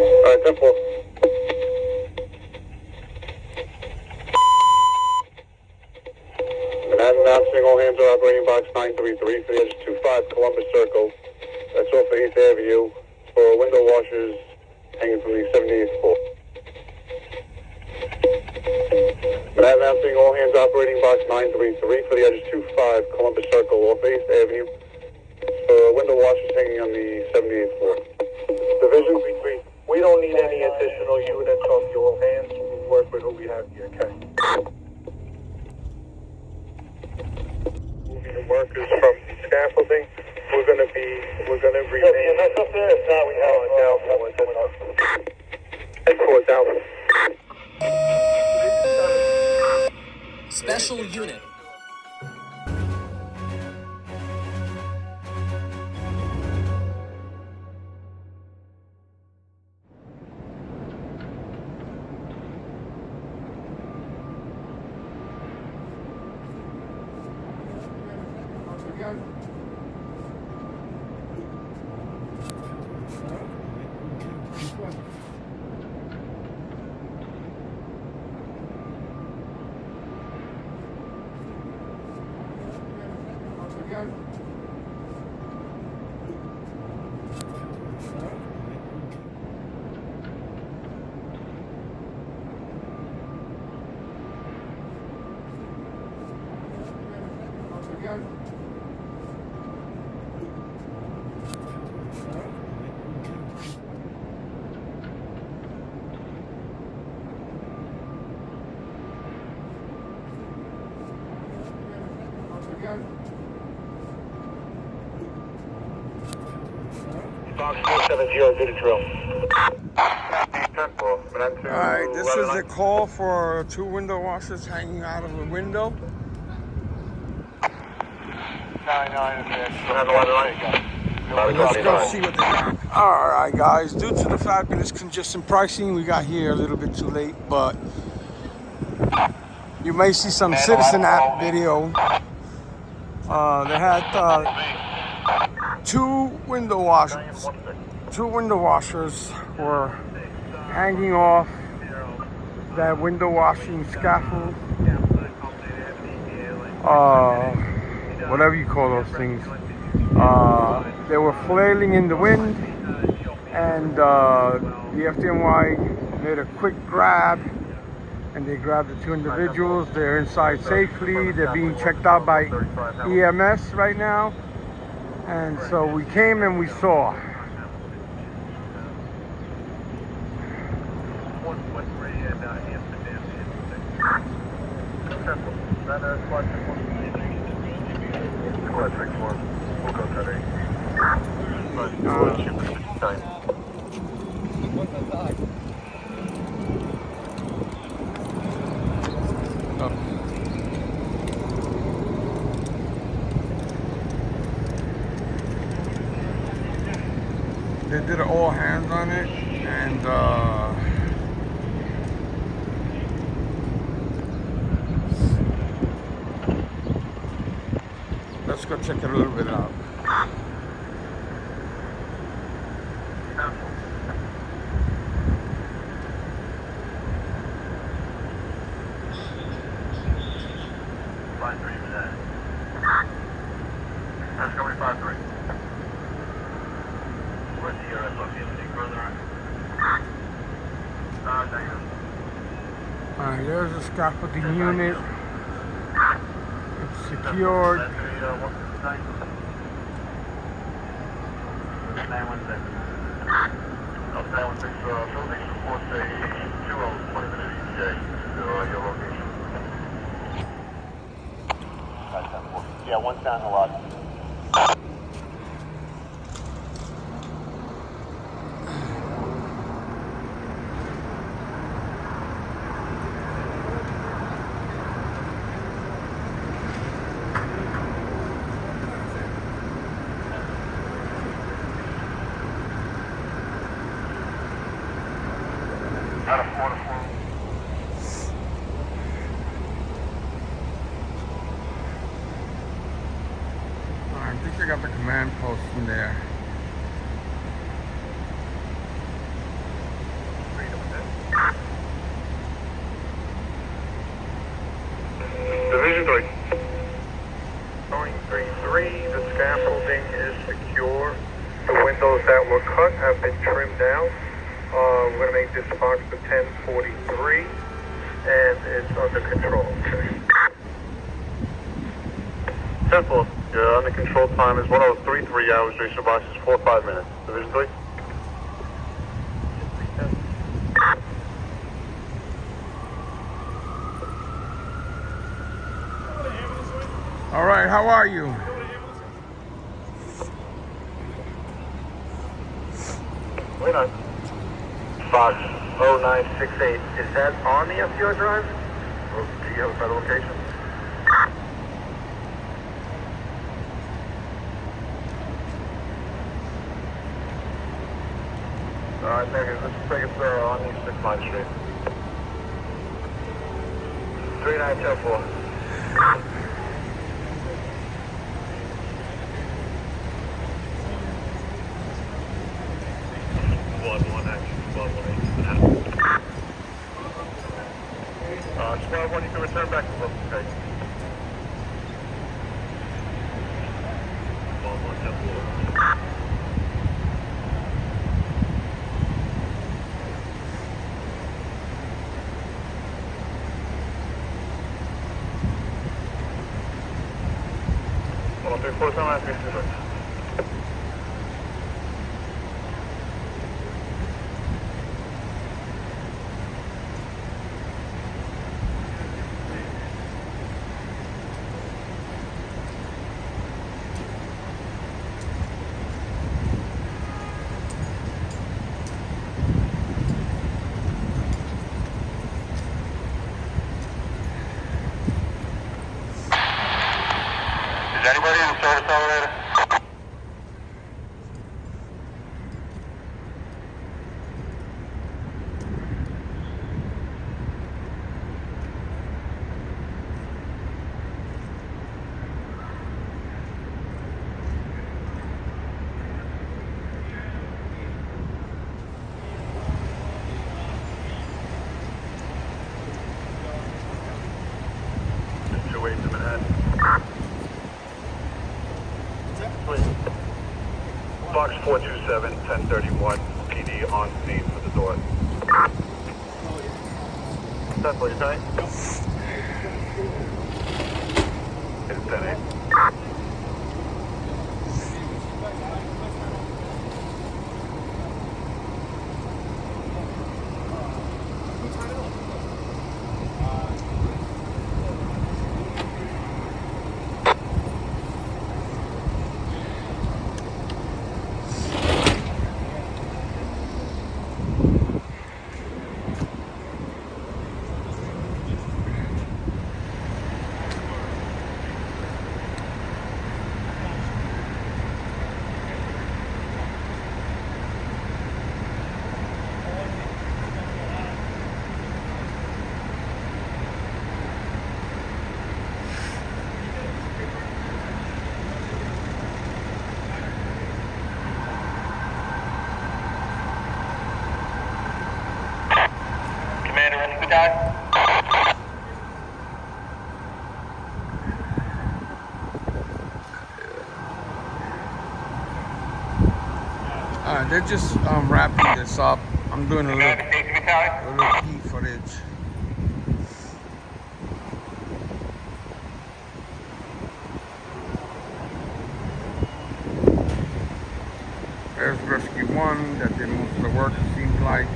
Alright, 10-4. Manhattan announcing all hands are operating box 933 for the edge 25 Columbus Circle. That's off of 8th Avenue for window washers hanging from the 78th floor. Manhattan announcing all hands operating box 933 for the edge 25 Columbus Circle off 8th Avenue for window washers hanging on the 78th floor. Division, we don't need any additional units off your hands. We'll work with who we have here, okay? Moving the workers from scaffolding. We're gonna remain. Is that up there? If not, we have down. Special unit. Box 470, do the drill. Alright, this is a call for 2 window washers hanging out of a window. Let's go see what they got. Alright guys, due to the fact that it's congestion pricing, we got here a little bit too late, but you may see some Citizen app video. They had 2 window washers. 2 window washers were hanging off that window washing scaffold. Whatever you call those things. They were flailing in the wind, and the FDNY made a quick grab, and they grabbed the 2 individuals. They're inside safely. They're being checked out by EMS right now. And so we came and we saw. They did an all hands on it, and let's go check it a little bit out. That's going 5-3. Where's the ERS located? Further on? Alright, there's a scaffolding unit. It's secured. Yeah, one's down the lot. Out of 4 to 4. I think they got the command post from there. out. We're going to make this box for 1043, and it's under control. Okay. 10-4. Yeah, under control time is 1033 hours. Duration box is 45 minutes. Division 3. All right, how are you? Wait on. Box 0968. Is that on the FDR drive? Or do you have a better location? Alright, maybe let's take it on East 6 Line Street. 3910-4. Squad 1, you can return back to work, okay? Well, 3-4 time, Is anybody in the service elevator? Box 427, 1031, PD on scene for the door. That's what you're saying? It's 10-8. They're just wrapping this up. I'm doing a little key footage. There's Rescue 1 that did most of the work, it seems like.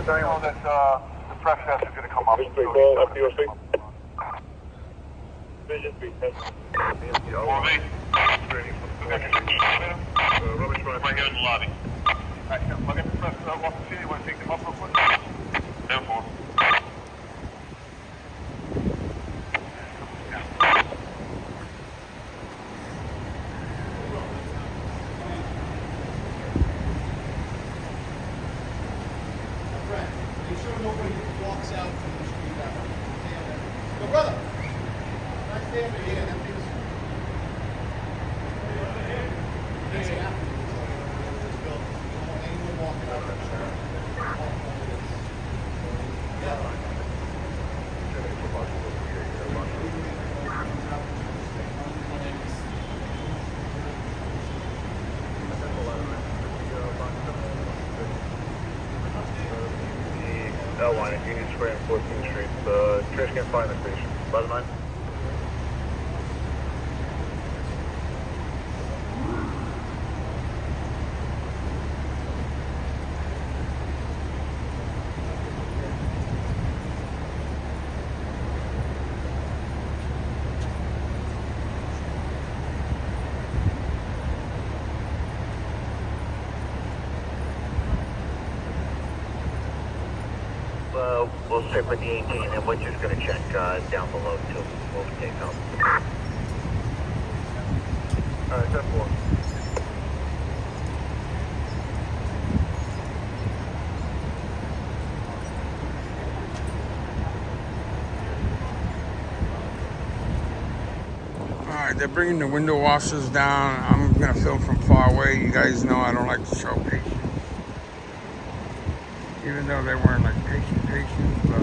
Daniel, that the press vest is going to come up. FDOC. Vision 3, test. Rubbish right here in the lobby. Alright, I'll get the press off the city. You want to take them up real quick? 10-4. Nobody walks out from the street that way. Go, brother. Right there, yeah, that means. canal line at Union Square and 14th Street. Trash can find the station. 11-9. We'll stick with the 18 and we're just going to check down below too. We'll take out. Alright, 10-4. Alright, they're bringing the window washers down. I'm gonna film from far away. You guys know I don't like to show patience. Even though they weren't like patience, but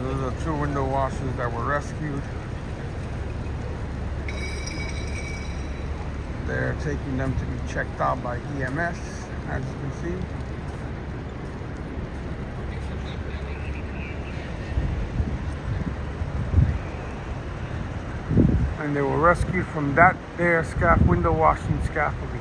those are 2 window washers that were rescued. They're taking them to be checked out by EMS, as you can see. And they were rescued from that there window washing scaffolding.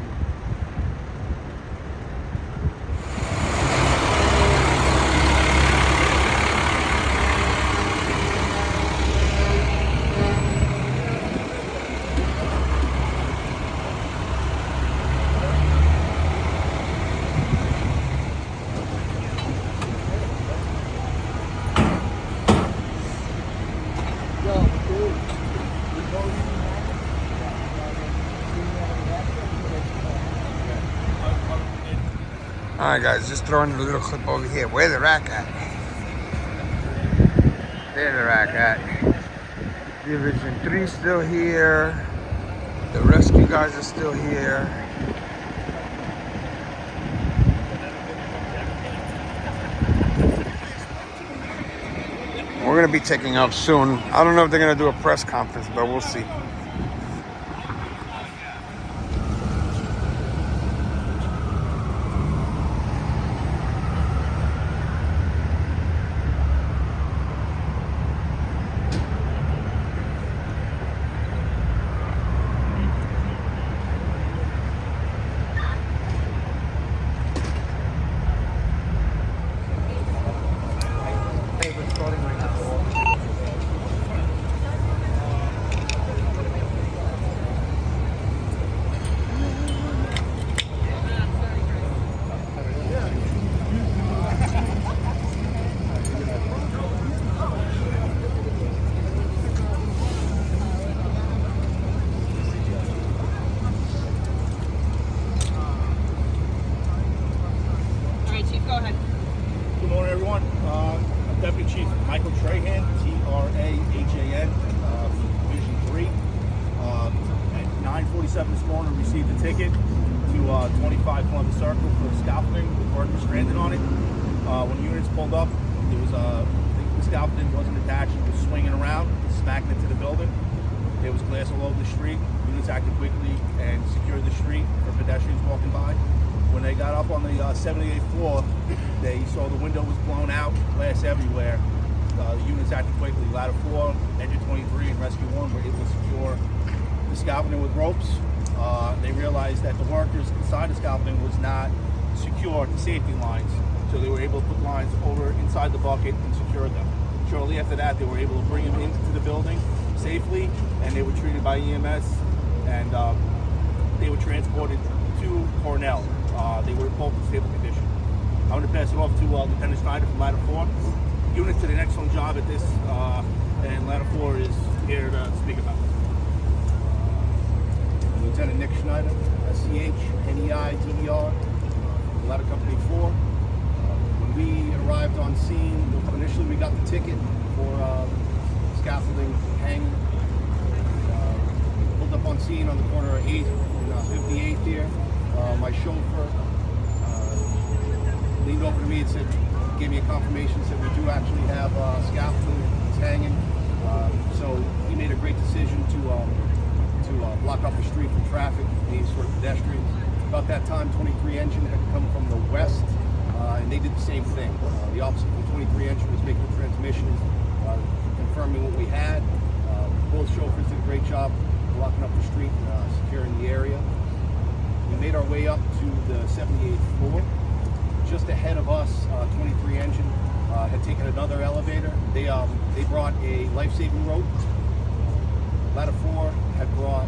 Alright guys, just throwing a little clip over here. Where's the rack at? There's the rack at. Division 3 still here. The rescue guys are still here. We're gonna be taking off soon. I don't know if they're gonna do a press conference, but we'll see. Deputy Chief Michael Trahan, Trahan, Division 3. At 9:47 this morning, received a ticket to 25 Columbus Circle for scaffolding with workers stranded on it. When the units pulled up, there was the scaffolding wasn't attached; it was swinging around, smacking into the building. There was glass all over the street. Units acted quickly and secured the street for pedestrians walking by. When they got up on the 78th floor, they saw the window was blown out, glass everywhere. The units acted quickly. Ladder 4, Engine 23, and Rescue 1 were able to secure the scaffolding with ropes. They realized that the workers inside the scaffolding was not secure to safety lines, so they were able to put lines over inside the bucket and secure them. Shortly after that, they were able to bring them into the building safely, and they were treated by EMS, and they were transported to Cornell. They were both in stable condition. I'm going to pass it off to Lieutenant Schneider from Ladder 4. Unit did an excellent job at this, and Ladder 4 is here to speak about it. Lieutenant Nick Schneider, SCHNEIDER, Ladder Company 4. When we arrived on scene, initially we got the ticket for scaffolding hanging. Pulled up on scene on the corner of 8th and 58th here. My chauffeur leaned over to me and said, gave me a confirmation, said we do actually have scaffolding that's hanging. So he made a great decision to block off the street for traffic, these sort of pedestrians. About that time, 23 engine had come from the west, and they did the same thing. The officer from 23 engine was making the transmission, confirming what we had. Both chauffeurs did a great job blocking up the street, securing the area. We made our way up to the 78th floor. Just ahead of us, 23 engine had taken another elevator. They brought a life-saving rope. Ladder 4 had brought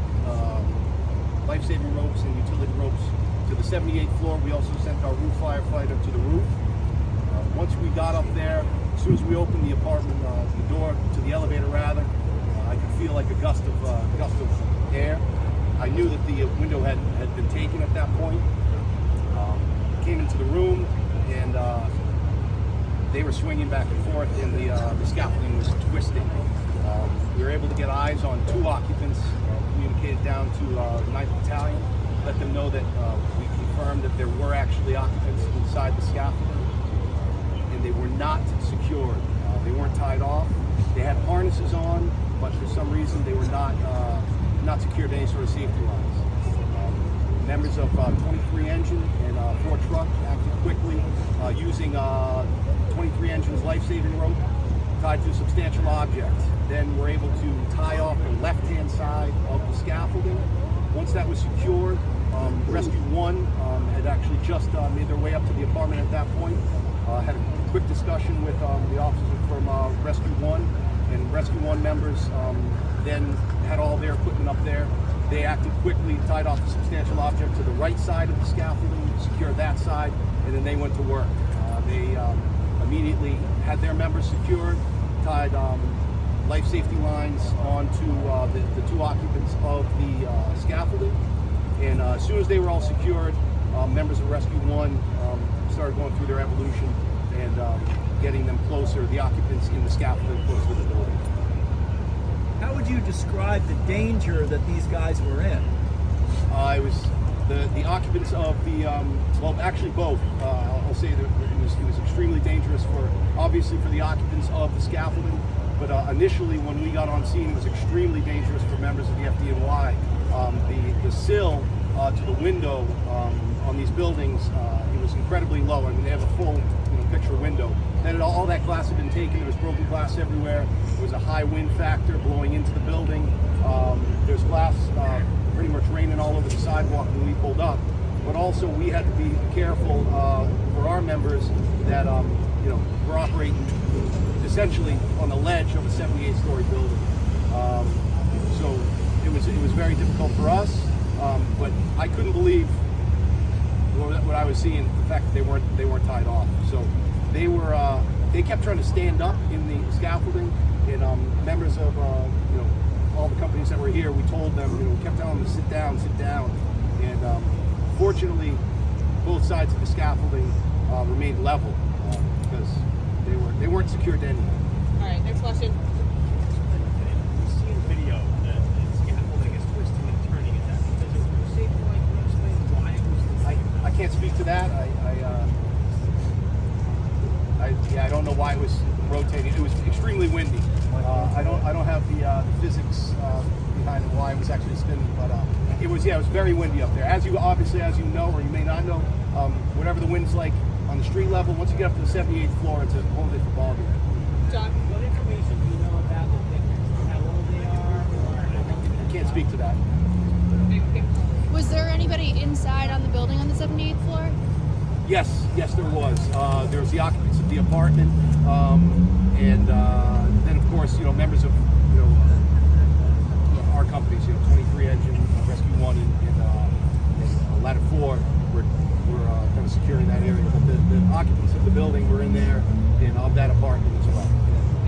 life-saving ropes and utility ropes to the 78th floor. We also sent our roof firefighter to the roof. Once we got up there, as soon as we opened the apartment, the door to the elevator rather, I could feel like a gust of air. I knew that the window had been taken at that point. Came into the room and they were swinging back and forth, and the scaffolding was twisting. We were able to get eyes on 2 occupants, communicated down to the 9th Battalion, let them know that we confirmed that there were actually occupants inside the scaffolding, and they were not secured. They weren't tied off. They had harnesses on, but for some reason they were not secured to any sort of safety lines. Members of 23 engine and 4 truck acted quickly using 23 engine's life-saving rope tied to a substantial object. Then we're able to tie off the left-hand side of the scaffolding. Once that was secured, Rescue 1 had actually just made their way up to the apartment at that point. Had a quick discussion with the officer from Rescue 1, and Rescue 1 members then had all their equipment up there. They acted quickly, tied off a substantial object to the right side of the scaffolding, secured that side, and then they went to work. They immediately had their members secured, tied life safety lines onto the 2 occupants of the scaffolding. And as soon as they were all secured, members of Rescue 1 started going through their evolution and getting them closer, the occupants in the scaffolding, closer to the building. How would you describe the danger that these guys were in? It was the occupants of the, well, actually both. I'll say that it was extremely dangerous obviously for the occupants of the scaffolding, but initially when we got on scene, it was extremely dangerous for members of the FDNY. The sill to the window on these buildings, it was incredibly low. I mean, they have a full picture window. Then all that glass had been taken. There was broken glass everywhere. There was a high wind factor blowing into the building. There's glass pretty much raining all over the sidewalk when we pulled up. But also we had to be careful for our members that we're operating essentially on the ledge of a 78-story building. So it was very difficult for us. But I couldn't believe what I was seeing, the fact that they weren't tied off. So they kept trying to stand up in the scaffolding, and members of all the companies that were here, we told them, we kept telling them to sit down, and fortunately both sides of the scaffolding remained level because they weren't secured to anything. All right, next question. We've seen video that the scaffolding is twisting and turning. Is that because of the safety line? Can you explain why it was? I can't speak to that. I don't know why it was rotating. It was extremely windy. I don't have the physics behind why it was actually spinning, but it was very windy up there. As you know, or you may not know, whatever the wind's like on the street level, once you get up to the 78th floor, it's a whole different ballgame. John, What information do you know about the victims? How old they are? I can't speak to that. Was there anybody inside on the building on the 78th floor? Yes, there was. There was the occupants of the apartment, and then of course, members of our companies, 23 engine, Rescue 1, and Ladder 4 were kind of securing that area. But the occupants of the building were in there, and of that apartment as well.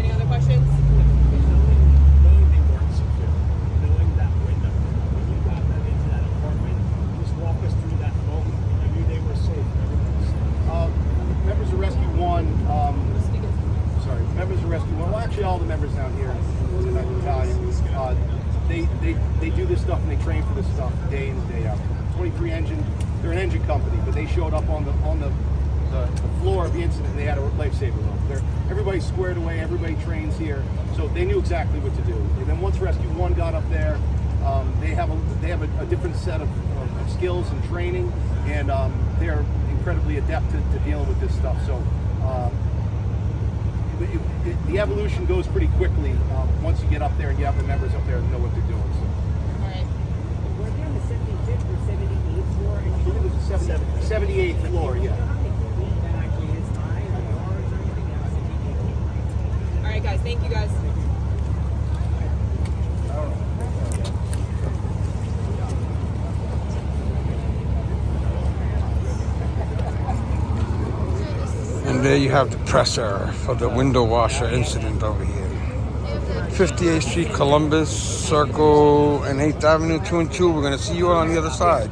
any other questions? Knowing they weren't secure, knowing that window, when you got them into that apartment, just walk us through that moment. You knew they were safe. Everyone was safe. Members of Rescue 1, members of Rescue 1, well actually all members down here in that battalion. They do this stuff and they train for this stuff day in and day out. 23 engine, they're an engine company, but they showed up on the floor of the incident and they had a lifesaver room. Everybody's squared away, everybody trains here, so they knew exactly what to do. And then once Rescue 1 got up there, they have a different set of skills and training, and they're incredibly adept to dealing with this stuff. So the evolution goes pretty quickly once you get up there and you have the members up there that know what they're doing. So. All right. Were they on the 75th or 78th floor? I believe it was the 78th floor, yeah. All right, guys. Thank you, guys. And there you have the presser for the window washer incident over here. 58th Street, Columbus, Circle, and 8th Avenue, 2 and 2. We're going to see you on the other side.